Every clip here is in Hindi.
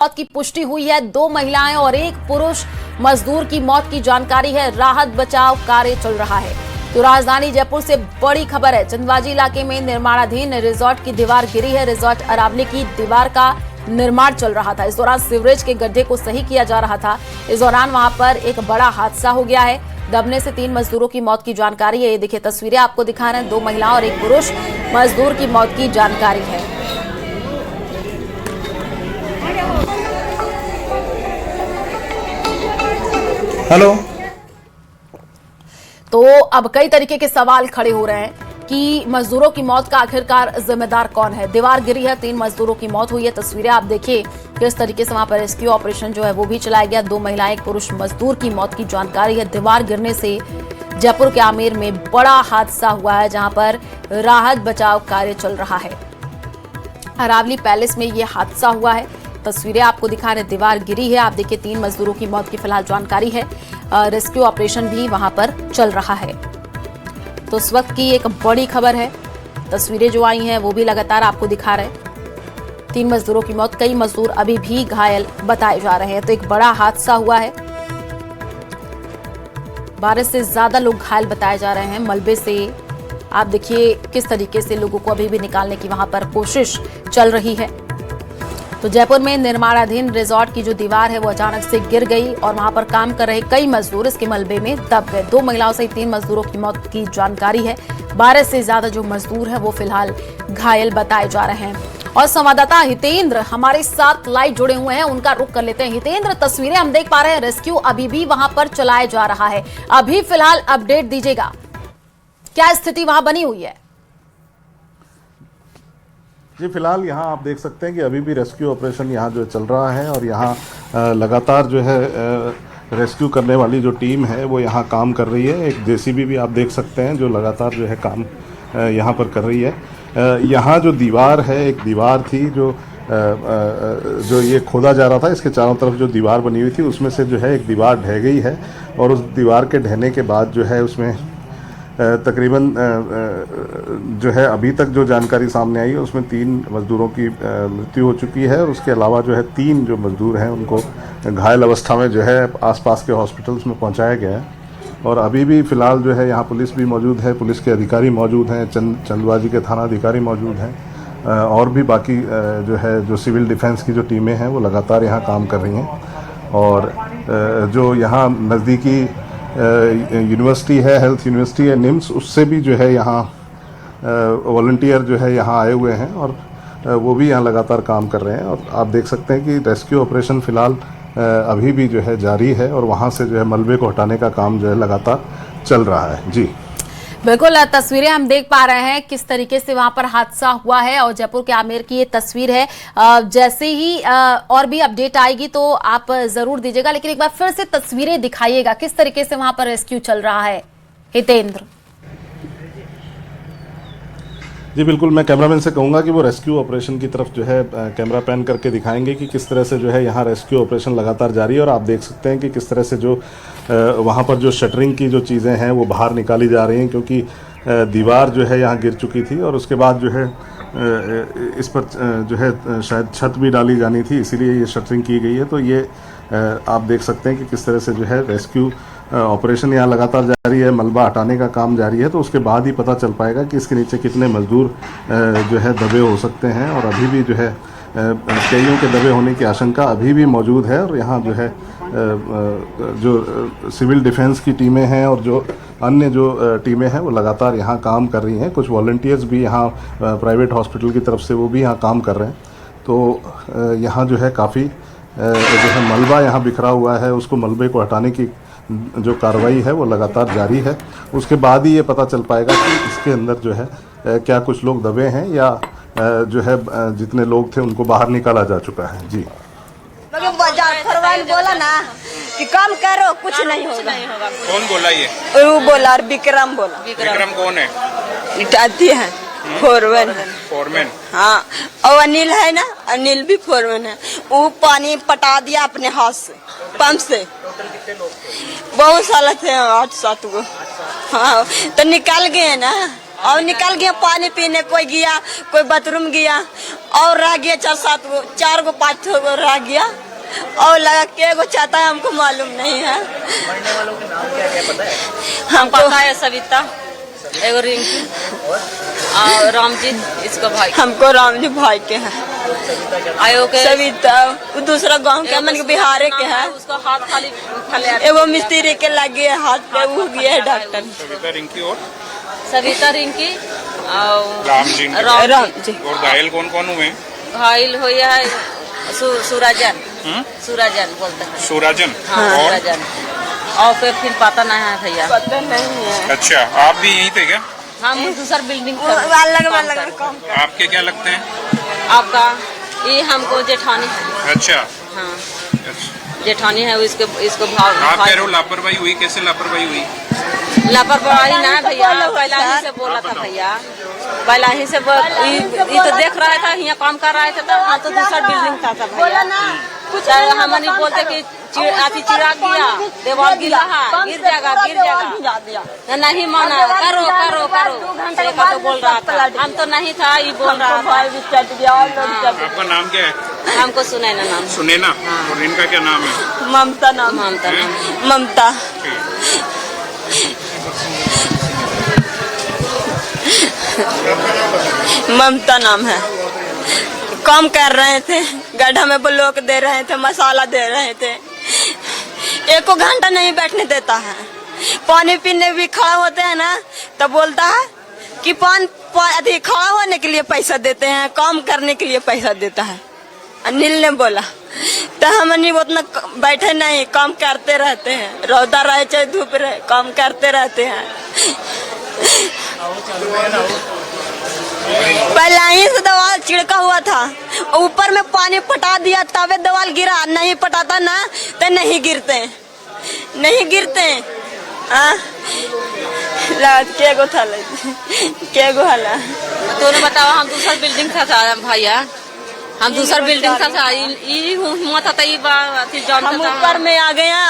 मौत की पुष्टि हुई है। 2 महिलाएं और 1 पुरुष मजदूर की मौत की जानकारी है। राहत बचाव कार्य चल रहा है। तो राजधानी जयपुर से बड़ी खबर है। चंदबाजी इलाके में निर्माणाधीन रिजॉर्ट की दीवार गिरी है। रिजॉर्ट अरावली की दीवार का निर्माण चल रहा था। इस दौरान सीवरेज के गड्ढे को सही किया जा रहा था। इस दौरान वहां पर एक बड़ा हादसा हो गया है। दबने से 3 मजदूरों की मौत की जानकारी है। ये देखिए तस्वीरें आपको दिखा रहे हैं। 2 महिलाओं और 1 पुरुष मजदूर की मौत की जानकारी है। हेलो। तो अब कई तरीके के सवाल खड़े हो रहे हैं कि मजदूरों की मौत का आखिरकार जिम्मेदार कौन है। दीवार गिरी है, 3 मजदूरों की मौत हुई है। तस्वीरें आप देखिए किस तरीके से वहां पर रेस्क्यू ऑपरेशन जो है वो भी चलाया गया। 2 महिलाएं 1 पुरुष मजदूर की मौत की जानकारी है। दीवार गिरने से जयपुर के आमेर में बड़ा हादसा हुआ है, जहां पर राहत बचाव कार्य चल रहा है। अरावली पैलेस में यह हादसा हुआ है। तस्वीरें आपको दिखा रहे, दीवार गिरी है। आप देखिए 3 मजदूरों की मौत की फिलहाल जानकारी है। रेस्क्यू ऑपरेशन भी वहां पर चल रहा है। तो इस वक्त की एक बड़ी खबर है। तस्वीरें जो आई हैं वो भी लगातार आपको दिखा रहे हैं। 3 मजदूरों की मौत, कई मजदूर अभी भी घायल बताए जा रहे हैं। तो एक बड़ा हादसा हुआ है। 12 से ज्यादा लोग घायल बताए जा रहे हैं। मलबे से आप देखिए किस तरीके से लोगों को अभी भी निकालने की वहां पर कोशिश चल रही है। तो जयपुर में निर्माणाधीन रिजॉर्ट की जो दीवार है वो अचानक से गिर गई और वहां पर काम कर रहे कई मजदूर इसके मलबे में दब गए। 2 महिलाओं सहित 3 मजदूरों की मौत की जानकारी है। 12 से ज्यादा जो मजदूर हैं वो फिलहाल घायल बताए जा रहे हैं। और संवाददाता हितेंद्र हमारे साथ लाइव जुड़े हुए हैं, उनका रुख कर लेते हैं। हितेंद्र, तस्वीरें हम देख पा रहे हैं, रेस्क्यू अभी भी वहां पर चलाया जा रहा है। अभी फिलहाल अपडेट दीजिएगा, क्या स्थिति वहां बनी हुई है? जी, फिलहाल यहाँ आप देख सकते हैं कि अभी भी रेस्क्यू ऑपरेशन यहाँ जो चल रहा है और यहाँ लगातार जो है रेस्क्यू करने वाली जो टीम है वो यहाँ काम कर रही है। एक जेसीबी भी आप देख सकते हैं जो लगातार जो है काम यहाँ पर कर रही है। यहाँ जो दीवार है, एक दीवार थी जो ये खोदा जा रहा था, इसके चारों तरफ जो दीवार बनी हुई थी उसमें से जो है एक दीवार ढह गई है। और उस दीवार के ढहने के बाद जो है उसमें तकरीबन जो है अभी तक जो जानकारी सामने आई है उसमें 3 मजदूरों की मृत्यु हो चुकी है। और उसके अलावा जो है 3 जो मजदूर हैं उनको घायल अवस्था में जो है आसपास के हॉस्पिटल्स में पहुंचाया गया है। और अभी भी फ़िलहाल जो है यहाँ पुलिस भी मौजूद है, पुलिस के अधिकारी मौजूद हैं, चंदबाजी के थाना अधिकारी मौजूद हैं और भी बाकी जो सिविल डिफेंस की जो टीमें हैं वो लगातार यहाँ काम कर रही हैं। और जो यहाँ नज़दीकी यूनिवर्सिटी है, हेल्थ यूनिवर्सिटी है, निम्स, उससे भी जो है यहाँ वॉलंटियर जो है यहाँ आए हुए हैं और वो भी यहाँ लगातार काम कर रहे हैं। और आप देख सकते हैं कि रेस्क्यू ऑपरेशन फ़िलहाल अभी भी जो है जारी है और वहाँ से जो है मलबे को हटाने का काम जो है लगातार चल रहा है। जी बिल्कुल, तस्वीरें हम देख पा रहे हैं किस तरीके से वहां पर हादसा हुआ है और जयपुर के आमेर की ये तस्वीर है। जैसे ही और भी अपडेट आएगी तो आप जरूर दीजिएगा, लेकिन एक बार फिर से तस्वीरें दिखाइएगा किस तरीके से वहां पर रेस्क्यू चल रहा है। हितेंद्र जी बिल्कुल, मैं कैमरामैन से कहूँगा कि वो रेस्क्यू ऑपरेशन की तरफ जो है कैमरा पैन करके दिखाएंगे कि किस तरह से जो है यहाँ रेस्क्यू ऑपरेशन लगातार जारी है। और आप देख सकते हैं कि किस तरह से जो वहाँ पर जो शटरिंग की जो चीज़ें हैं वो बाहर निकाली जा रही हैं, क्योंकि दीवार जो है यहाँ गिर चुकी थी और उसके बाद जो है इस पर जो है शायद छत भी डाली जानी थी, इसीलिए ये शटरिंग की गई है। तो ये आप देख सकते हैं कि किस तरह से जो है रेस्क्यू ऑपरेशन यहाँ लगातार जारी है, मलबा हटाने का काम जारी है। तो उसके बाद ही पता चल पाएगा कि इसके नीचे कितने मजदूर जो है दबे हो सकते हैं। और अभी भी जो है कईयों के दबे होने की आशंका अभी भी मौजूद है। और यहाँ जो है जो सिविल डिफेंस की टीमें हैं और जो अन्य जो टीमें हैं वो लगातार यहाँ काम कर रही हैं। कुछ वॉलंटियर्स भी यहाँ प्राइवेट हॉस्पिटल की तरफ से वो भी यहाँ काम कर रहे हैं। तो यहाँ जो है काफ़ी जो है मलबा यहाँ बिखरा हुआ है, उसको मलबे को हटाने की जो कार्रवाई है वो लगातार जारी है। उसके बाद ही ये पता चल पाएगा कि इसके अंदर जो है क्या कुछ लोग दबे हैं या जो है जितने लोग थे उनको बाहर निकाला जा चुका है। जी बोला ना कि काम करो, कुछ नहीं होगा। कौन बोला ये? वो बोला, विक्रम बोला। विक्रम कौन है? इटाती है, फोरमैन। फोरमैन? हाँ, और अनिल है ना, अनिल भी फोरमैन है। वो पानी पटा दिया अपने हाथ से, पंप से। बहुत साल थे, 8-7 गो। हाँ, तो निकाल गए ना। और निकल गया पानी पीने, कोई गया, कोई बाथरूम गया और रह गया 4-7 गो, 4 गो 5 गो रह गया और लगा के गो चाहता है हमको मालूम नहीं है। मरने वालों के नाम क्या क्या पता है? हमको पता है सविता, एगो रिंकी और रामजीत, इसका भाई। हमको रामजी भाई के है, आयो के सविता वो दूसरा गांव के मन के बिहार के है। उसका हाथ खाली एगो मिस्त्री के लगे हाथ पे वो गया है डॉक्टर। सविता रिंकी और रिंकी और राम जी। और घायल कौन कौन हुए? घायल हो है सूरजन, सूरजन बोलते हैं। सूरजन। हाँ, और सूरजन। और फिर पता नहीं है भैया। पता नहीं है। अच्छा, आप भी यहीं थे क्या? हम दूसर बिल्डिंग अलग काम आपके क्या लगते हैं? आपका ये हमको जेठानी है। अच्छा, हाँ, अच्छा। जेठानी है, इसको भाव। आप कह रहे हो लापरवाही हुई, कैसे लापरवाही हुई? लापरवाही ना भैया, पहला ही से बोला था भैया, पहला ही से ये तो देख रहा था, यहाँ काम कर रहे थे तो हाँ, तो दूसरा बिल्डिंग था भैया। हम नहीं बोलते कि अति चिराग गया, देवाल गिरा है, गिर जाएगा, नहीं माना, करो करो करो, तो बोल रहा था। हम तो नहीं था, ये बोल रहा था। आपका नाम क्या है? हमको सुनैना नाम। सुनैना। और इनका क्या नाम है? ममता नाम। ममता नाम। ममता। ममता नाम है। काम कर रहे थे, गड्ढा में ब्लॉक दे रहे थे, मसाला दे रहे थे, 1 घंटा नहीं बैठने देता है। पानी पीने भी खड़ा होते हैं ना तो बोलता है कि पानी खड़ा होने के लिए पैसा देते हैं, काम करने के लिए पैसा देता है। अनिल ने बोला तो हम नहीं उतना बैठे नहीं, काम करते रहते हैं, रौदा रहे चाहे धूप रहे, काम करते रहते हैं। पहले ही से दवाल छिड़का हुआ था, ऊपर में पानी पटा दिया तबे दवाल गिरा, नहीं पटाता ना तो नहीं गिरते, नहीं गिरते। के गो था के गो हला तूने बताओ, हम दूसरा बिल्डिंग था भैया, हम दूसरा बिल्डिंग था, हिम्मत था, हम ऊपर में आ गया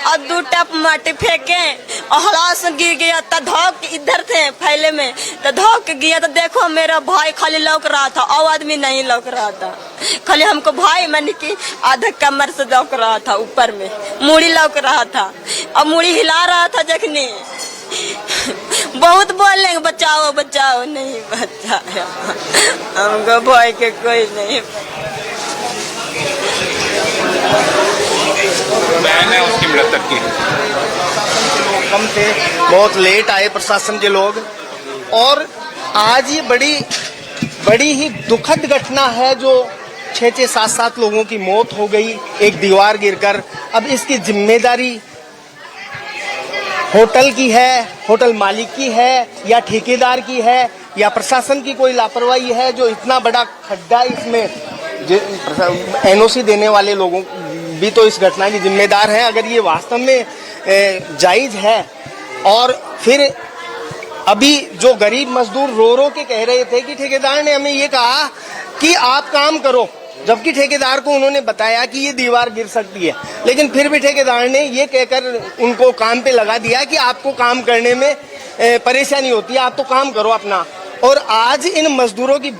और 2 टप माटी फेंके और हलास गिर गया, तो धोक इधर थे फैले में, तो धोक गया तो देखो मेरा भाई खाली लौक रहा था और आदमी नहीं लौक रहा था, खाली हमको भाई मैंने की आधा कमर से लौक रहा था, ऊपर में मूड़ी लौक रहा था और मूड़ी हिला रहा था। जखनी बहुत बोले बचाओ बचाओ, नहीं बचाया हमको, भाई के कोई नहीं। बहन है उसकी मृतक की। कम थे, बहुत लेट आए प्रशासन के लोग, और आज ये बड़ी ही दुखद घटना है जो 6-6, 7-7 लोगों की मौत हो गई एक दीवार गिरकर। अब इसकी जिम्मेदारी होटल की है, होटल मालिक की है या ठेकेदार की है या प्रशासन की कोई लापरवाही है जो इतना बड़ा खड्डा इसमें एनओसी देने वाले लोगों भी तो इस घटना की जिम्मेदार हैं। अगर ये वास्तव में जायज है, और फिर अभी जो गरीब मजदूर रो रो के कह रहे थे कि ठेकेदार ने हमें ये कहा कि आप काम करो, जबकि ठेकेदार को उन्होंने बताया कि ये दीवार गिर सकती है, लेकिन फिर भी ठेकेदार ने ये कहकर उनको काम पे लगा दिया कि आपको काम करने में परेशानी होती है, आप तो काम करो अपना। और आज इन मजदूरों की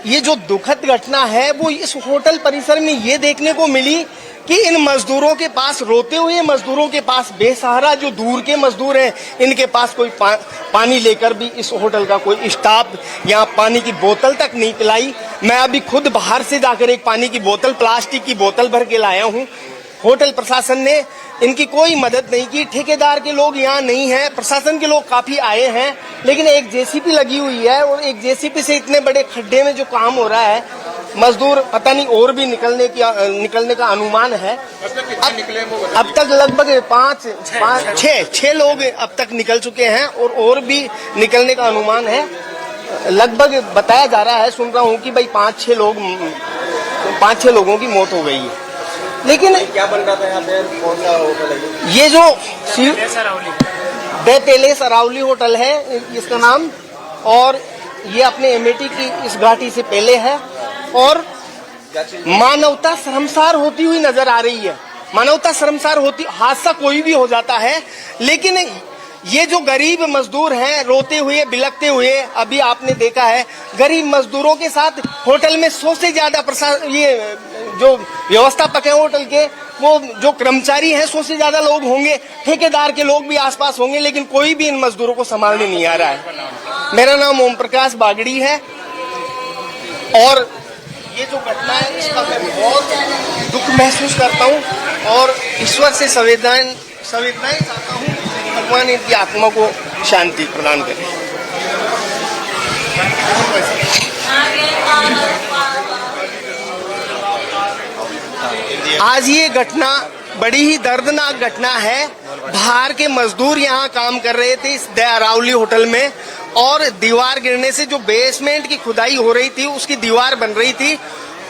ये जो दुखद घटना है वो इस होटल परिसर में ये देखने को मिली कि इन मजदूरों के पास, रोते हुए मजदूरों के पास, बेसहारा जो दूर के मजदूर हैं, इनके पास कोई पानी लेकर भी इस होटल का कोई स्टाफ या पानी की बोतल तक नहीं पिलाई। मैं अभी खुद बाहर से जाकर एक पानी की बोतल, प्लास्टिक की बोतल भर के लाया हूँ। होटल प्रशासन ने इनकी कोई मदद नहीं की। ठेकेदार के लोग यहाँ नहीं हैं, प्रशासन के लोग काफी आए हैं, लेकिन एक जेसीबी लगी हुई है और एक जेसीबी से इतने बड़े खड्डे में जो काम हो रहा है, मजदूर पता नहीं और भी निकलने का अनुमान है। अब तक लगभग 5-6 लोग अब तक निकल चुके हैं और भी निकलने का अनुमान है। लगभग बताया जा रहा है, सुन रहा हूँ कि भाई 5-6 लोगों की मौत हो गई है। लेकिन क्या बन रहा था यहाँ पे, कौन सा होटल है ये जो द पैलेस अरावली होटल है इसका नाम, और ये अपने एमएटी की इस घाटी से पहले है, और मानवता शर्मसार होती हुई नजर आ रही है। मानवता शर्मसार होती, हादसा कोई भी हो जाता है, लेकिन ये जो गरीब मजदूर हैं रोते हुए बिलखते हुए, अभी आपने देखा है गरीब मजदूरों के साथ होटल में 100 से ज्यादा ये जो व्यवस्थापक है होटल के, वो जो कर्मचारी हैं 100 से ज्यादा लोग होंगे, ठेकेदार के लोग भी आसपास होंगे, लेकिन कोई भी इन मजदूरों को संभालने नहीं आ रहा है। मेरा नाम ओम प्रकाश बागड़ी है और ये जो घटना है इसका मैं बहुत दुख महसूस करता हूँ और ईश्वर से संवेदनाएं चाहता हूँ, भगवान इनकी आत्मा को शांति प्रदान करे। आज ये घटना बड़ी ही दर्दनाक घटना है। बाहर के मजदूर यहाँ काम कर रहे थे इस अरावली होटल में और दीवार गिरने से जो बेसमेंट की खुदाई हो रही थी उसकी दीवार बन रही थी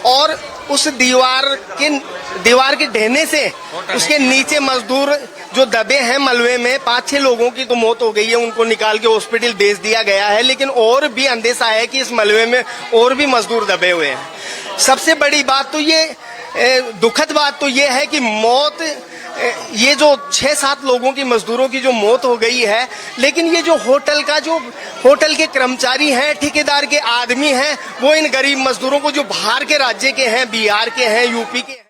और उस दीवार के ढहने से उसके नीचे मजदूर जो दबे हैं मलबे में, 5-6 लोगों की तो मौत हो गई है, उनको निकाल के हॉस्पिटल भेज दिया गया है, लेकिन और भी अंदेशा है कि इस मलबे में और भी मजदूर दबे हुए हैं। सबसे बड़ी बात तो ये दुखद बात तो ये है कि मौत, ये जो 6-7 लोगों की मजदूरों की जो मौत हो गई है, लेकिन ये जो होटल के कर्मचारी हैं, ठेकेदार के आदमी हैं, वो इन गरीब मजदूरों को जो बाहर के राज्य के हैं, बिहार के हैं, यूपी के हैं,